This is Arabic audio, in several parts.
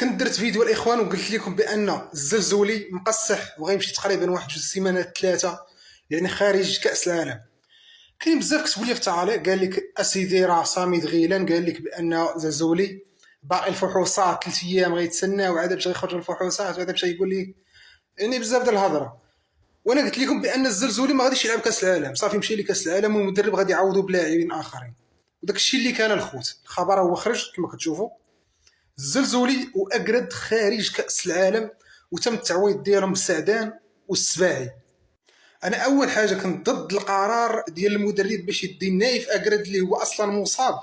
كنت درت فيديو الاخوان وقلت لكم بان الزلزولي مقصح وغيمشي تقريبا واحد 2 سيمانات 3، يعني خارج كاس العالم. كاين بزاف كتبوا لي في التعاليق، قال لك اسيدي راه سامي دغيلان قال لك بان زلزولي باقي الفحوصات 3 ايام غيتسنى وعاد باش غيخرجوا الفحوصات وعاد باش يقول لي يعني بزاف ديال الهضره. وانا قلت لكم بان الزلزولي ما غاديش يلعب كاس العالم، صافي مشى لكاس العالم والمدرب غادي يعوضوا بلاعبين اخرين. وداك الشيء اللي كان الخوت الخبر هو خرج كما كتشوفوا. الزلزولي واجرد خارج كاس العالم وتم التعويض ديالهم بالسعدان والسباعي. انا اول حاجه كنت ضد القرار ديال المدرب باش يدي نايف اجرد اللي هو اصلا مصاب،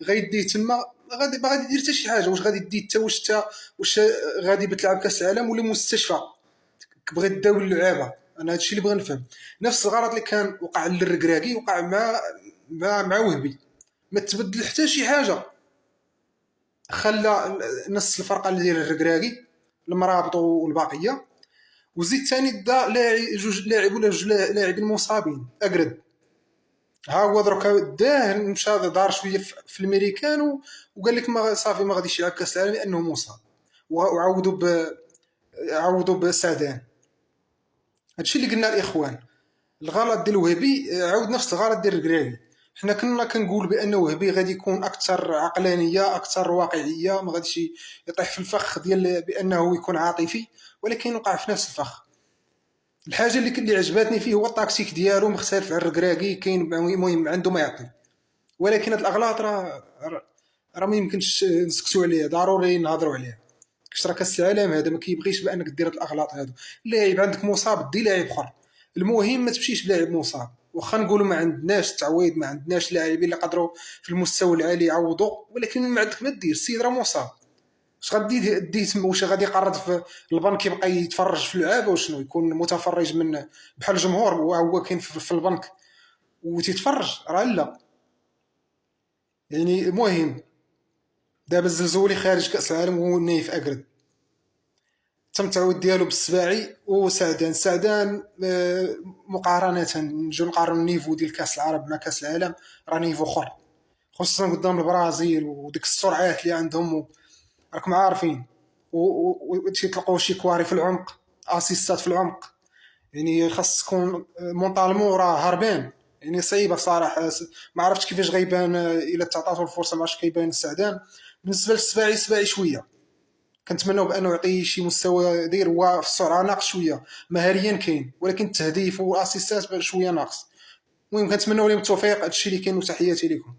غيديه تما غادي ما غادي يدير حتى شي حاجه. واش غادي يدي حتى واش غادي بتلعب كاس العالم ولا مستشفى بغى يداوي اللعابه؟ انا هادشي اللي بغا نفهم. نفس الغلط اللي كان وقع للركراكي وقع مع وهبي، ما تبدل حتى شي حاجه. خلى نص الفرقه ديال الركراكي المرابط والباقيه، وزيد ثاني دا جوج لاعب ولا جوج لاعبين مصابين اقرد. ها هو دروكا داه مشى دار شويه في الميريكان وقال لك ما صافي ما غاديش يلعب كاس العالم لانه مصاب، عوضوا بسعدان. هادشي اللي قلنا الاخوان. الغلط ديال وهبي عاود نفس الغلط ديال الركراكي. حنا كنا كنقول بان وهبي غادي يكون اكثر عقلانيه اكثر واقعيه، ما غاديش يطيح في الفخ ديال بانه يكون عاطفي، ولكن وقع في نفس الفخ. الحاجه اللي عجبتني فيه هو التكتيك ديالو مختلف على الركراكي، كاين المهم عنده ما يعطي. ولكن هاد الاغلاط راه ما يمكنش نسكتوا عليها، ضروري نهضروا عليها. كشرا كاس العالم هذا ما كيبغيش بانك دير هاد الاغلاط هادو. لاعب عندك مصاب دي لاعب اخر، المهم ما تمشيش بلاعب مصاب. واخا نقولوا ما عندناش التعويض، ما عندناش لاعبين اللي قدروا في المستوى العالي يعوضوا، ولكن ما عندك ما دير. السيد راه مصاب، اش غادي دي تما؟ واش غادي يقرض في البنك يبقى يتفرج في اللعابه وشنو؟ يكون متفرج من بحال الجمهور وهو كاين في البنك وتيتفرج؟ راه لا. يعني المهم دابا الزلزولي خارج كاس العالم وهو نايف اقرد. تم التعويض ديالو بالسباعي وسعدان. سعدان مقارنه نجيو نقارنوا النيفو ديال كاس العرب مع كاس العالم، راه نيفو اخر، خصوصا قدام البرازيل وديك السرعات اللي عندهم راكم عارفين. وتيطلقوا شي كواري في العمق، اسيستات في العمق. يعني خاص تكون مونطالمون راه هربان. يعني صعيبه صراحه. ما عرفتش كيفاش غيبان الا تعطاتو الفرصه، ما عرفتش كيبان السعدان. بالنسبه للسباعي، سباعي شويه كنتمناو بانه يعطي شي مستوى داير. هو في السرعه ناقص شويه، مهاريا كاين، ولكن التهديف والاسيستات شويه ناقص. المهم كنتمناو لهم التوفيق. هادشي اللي كاين وتحياتي لكم.